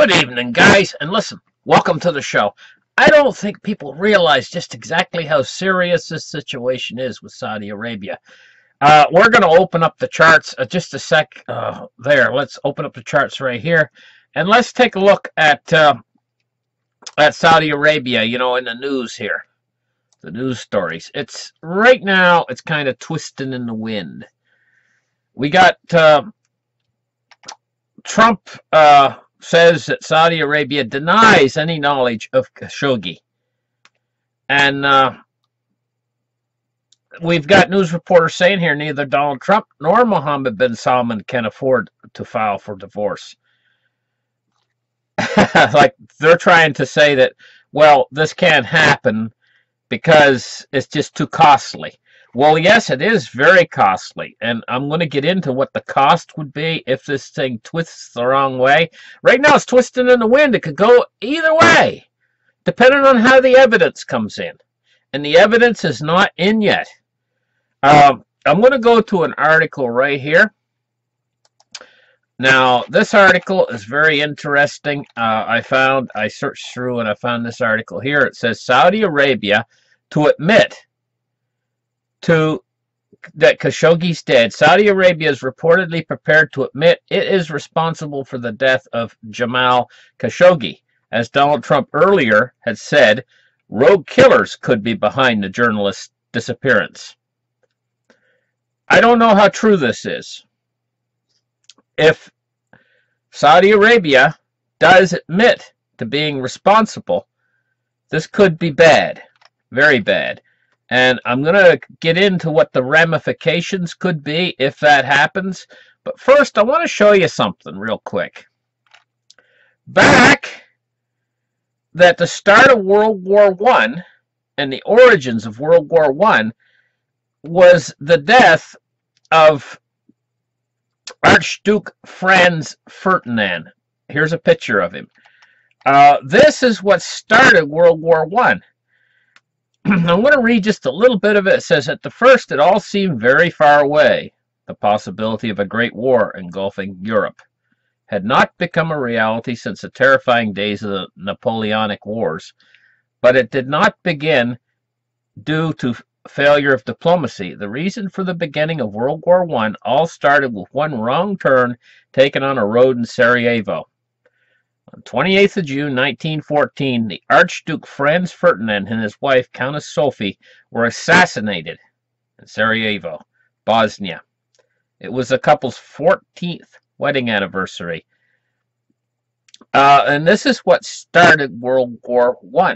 Good evening, guys, and listen, welcome to the show. I don't think people realize just exactly how serious this situation is with Saudi Arabia. We're going to open up the charts just a sec. There, let's open up the charts right here, and let's take a look at Saudi Arabia. You know, in the news here, the news stories. It's right now. It's kind of twisting in the wind. We got Trump. Says that Saudi Arabia denies any knowledge of Khashoggi. And we've got news reporters saying here neither Donald Trump nor Mohammed bin Salman can afford to file for divorce. Like they're trying to say that, well, this can't happen because it's just too costly. Well, yes, it is very costly, and I'm going to get into what the cost would be if this thing twists the wrong way. Right now, it's twisting in the wind. It could go either way, depending on how the evidence comes in. And the evidence is not in yet. I'm going to go to an article right here. Now, this article is very interesting. I searched through and I found this article here. It says Saudi Arabia to admit that Khashoggi's dead. Saudi Arabia is reportedly prepared to admit it is responsible for the death of Jamal Khashoggi. As Donald Trump earlier had said, rogue killers could be behind the journalist's disappearance. I don't know how true this is. If Saudi Arabia does admit to being responsible, this could be bad, very bad. And I'm going to get into what the ramifications could be if that happens. But first, I want to show you something real quick. Back at the start of World War I and the origins of World War I was the death of Archduke Franz Ferdinand. Here's a picture of him. This is what started World War I. I'm going to read just a little bit of it. It says, at the first, it all seemed very far away. The possibility of a great war engulfing Europe had not become a reality since the terrifying days of the Napoleonic Wars, but it did not begin due to failure of diplomacy. The reason for the beginning of World War I all started with one wrong turn taken on a road in Sarajevo. On 28th of June 1914, the Archduke Franz Ferdinand and his wife, Countess Sophie, were assassinated in Sarajevo, Bosnia. It was the couple's 14th wedding anniversary. And this is what started World War I,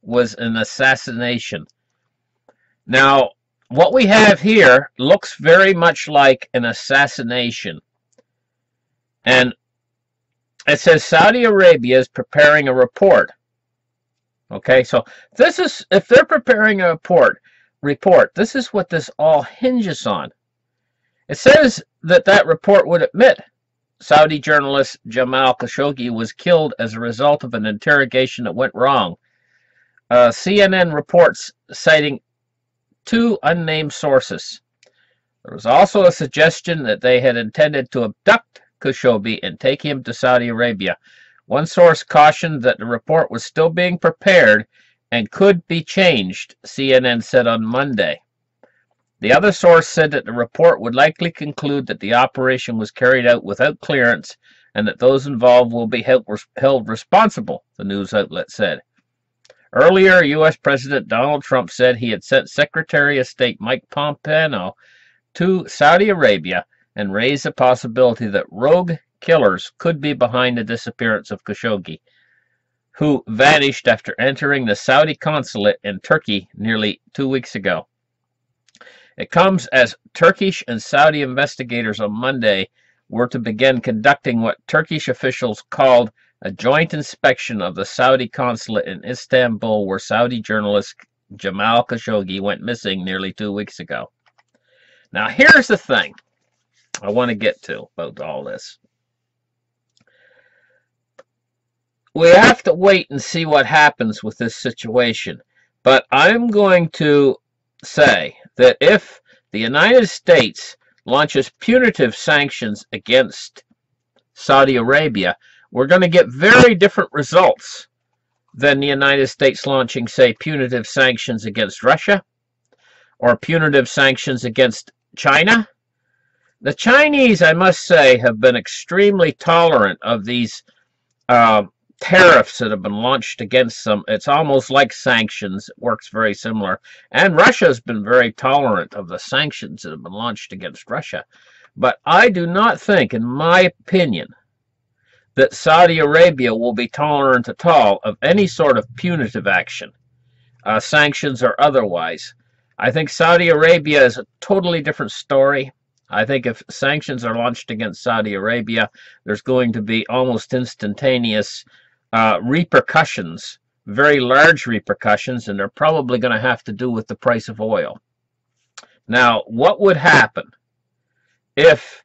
was an assassination. Now, what we have here looks very much like an assassination. And it says Saudi Arabia is preparing a report. Okay, so this is, if they're preparing a report, this is what this all hinges on. It says that report would admit Saudi journalist Jamal Khashoggi was killed as a result of an interrogation that went wrong. CNN reports citing two unnamed sources. There was also a suggestion that they had intended to abduct Khashoggi and take him to Saudi Arabia. One source cautioned that the report was still being prepared and could be changed, CNN said on Monday. The other source said that the report would likely conclude that the operation was carried out without clearance and that those involved will be held responsible, the news outlet said. Earlier, U.S. President Donald Trump said he had sent Secretary of State Mike Pompeo to Saudi Arabia and raised the possibility that rogue killers could be behind the disappearance of Khashoggi, who vanished after entering the Saudi consulate in Turkey nearly 2 weeks ago. It comes as Turkish and Saudi investigators on Monday were to begin conducting what Turkish officials called a joint inspection of the Saudi consulate in Istanbul, where Saudi journalist Jamal Khashoggi went missing nearly 2 weeks ago. Now, here's the thing I want to get to about all this. We have to wait and see what happens with this situation. But I'm going to say that if the United States launches punitive sanctions against Saudi Arabia, we're going to get very different results than the United States launching, say, punitive sanctions against Russia or punitive sanctions against China. The Chinese, I must say, have been extremely tolerant of these tariffs that have been launched against them. It's almost like sanctions. It works very similar. And Russia has been very tolerant of the sanctions that have been launched against Russia. But I do not think, in my opinion, that Saudi Arabia will be tolerant at all of any sort of punitive action, sanctions or otherwise. I think Saudi Arabia is a totally different story. I think if sanctions are launched against Saudi Arabia, there's going to be almost instantaneous repercussions, very large repercussions, and they're probably going to have to do with the price of oil. Now, what would happen if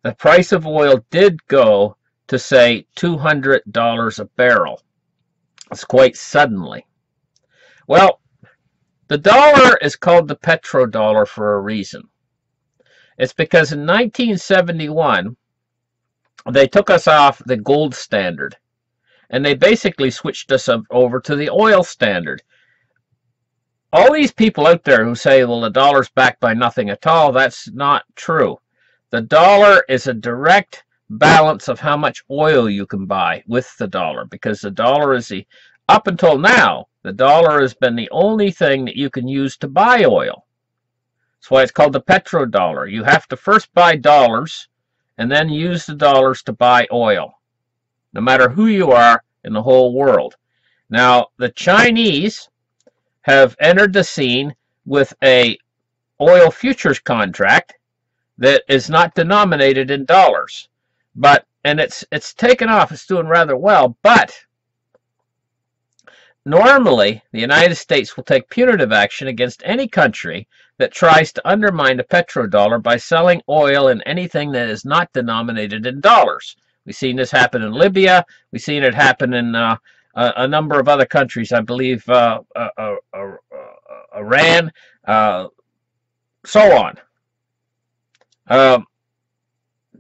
the price of oil did go to, say, $200 a barrel? It's quite suddenly. Well, the dollar is called the petrodollar for a reason. It's because in 1971, they took us off the gold standard, and they basically switched us over to the oil standard. All these people out there who say, well, the dollar's backed by nothing at all, that's not true. The dollar is a direct balance of how much oil you can buy with the dollar, because the dollar is up until now, the dollar has been the only thing that you can use to buy oil. That's why it's called the petrodollar. You have to first buy dollars and then use the dollars to buy oil, no matter who you are in the whole world. Now, the Chinese have entered the scene with a oil futures contract that is not denominated in dollars. And it's taken off, it's doing rather well, but normally the United States will take punitive action against any country that tries to undermine the petrodollar by selling oil in anything that is not denominated in dollars. We've seen this happen in Libya, we've seen it happen in a number of other countries, I believe Iran, so on.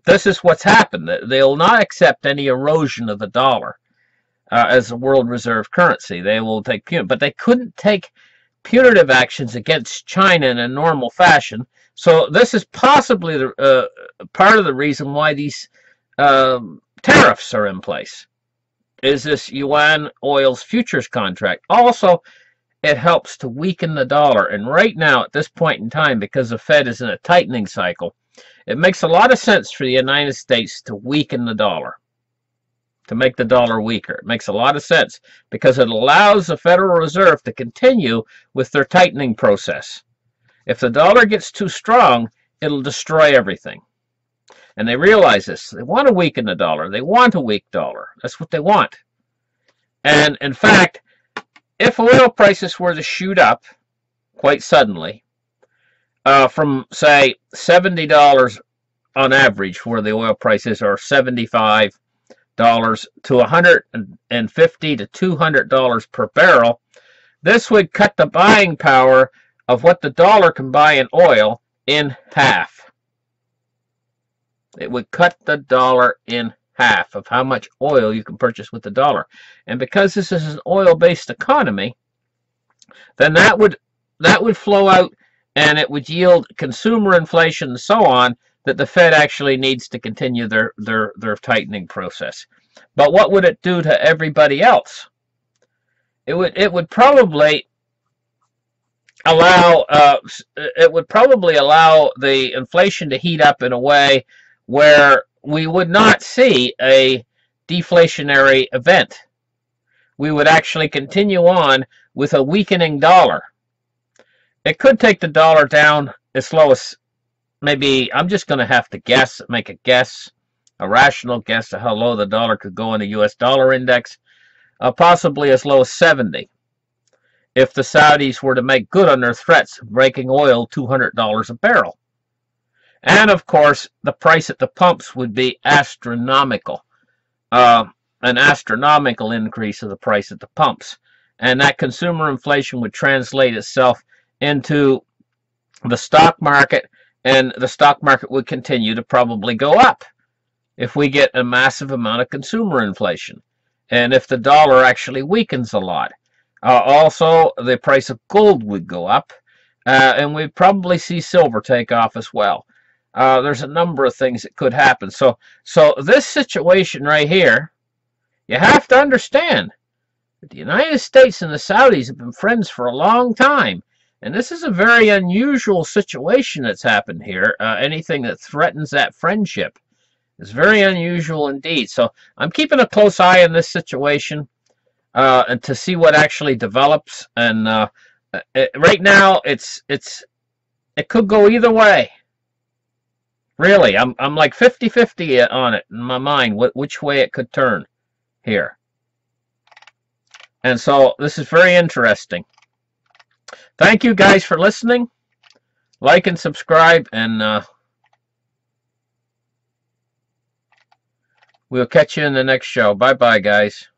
This is what's happened. They'll not accept any erosion of the dollar as a world reserve currency. They will take punitive, but they couldn't take punitive actions against China in a normal fashion. So this is possibly the, part of the reason why these tariffs are in place, is this yuan oil's futures contract. Also, it helps to weaken the dollar. And right now, at this point in time, because the Fed is in a tightening cycle, it makes a lot of sense for the United States to weaken the dollar, to make the dollar weaker. It makes a lot of sense because it allows the Federal Reserve to continue with their tightening process. If the dollar gets too strong, it'll destroy everything. And they realize this. They want to weaken the dollar. They want a weak dollar. That's what they want. And in fact, if oil prices were to shoot up quite suddenly, from, say, $70 on average, where the oil prices are $75 to $150 to $200 per barrel, this would cut the buying power of what the dollar can buy in oil in half. It would cut the dollar in half of how much oil you can purchase with the dollar. And because this is an oil-based economy, then that would flow out, and it would yield consumer inflation and so on, that the Fed actually needs to continue their tightening process. But what would it do to everybody else? It would probably allow the inflation to heat up in a way where we would not see a deflationary event. We would actually continue on with a weakening dollar. It could take the dollar down as low as, maybe, I'm just going to have to guess, make a guess, a rational guess of how low the dollar could go in the US dollar index, possibly as low as 70, if the Saudis were to make good on their threats of breaking oil $200 a barrel. And of course, the price at the pumps would be astronomical, an astronomical increase of the price at the pumps. And that consumer inflation would translate itself into the stock market, and the stock market would continue to probably go up. if we get a massive amount of consumer inflation, and if the dollar actually weakens a lot. Also, the price of gold would go up, and we'd probably see silver take off as well. There's a number of things that could happen. So this situation right here, you have to understand that the United States and the Saudis have been friends for a long time. And this is a very unusual situation that's happened here. Anything that threatens that friendship is very unusual indeed. So I'm keeping a close eye on this situation and to see what actually develops. And right now, it could go either way. Really, I'm like 50-50 on it in my mind, which way it could turn here. And so this is very interesting. Thank you guys for listening. Like and subscribe, and we'll catch you in the next show. Bye-bye, guys.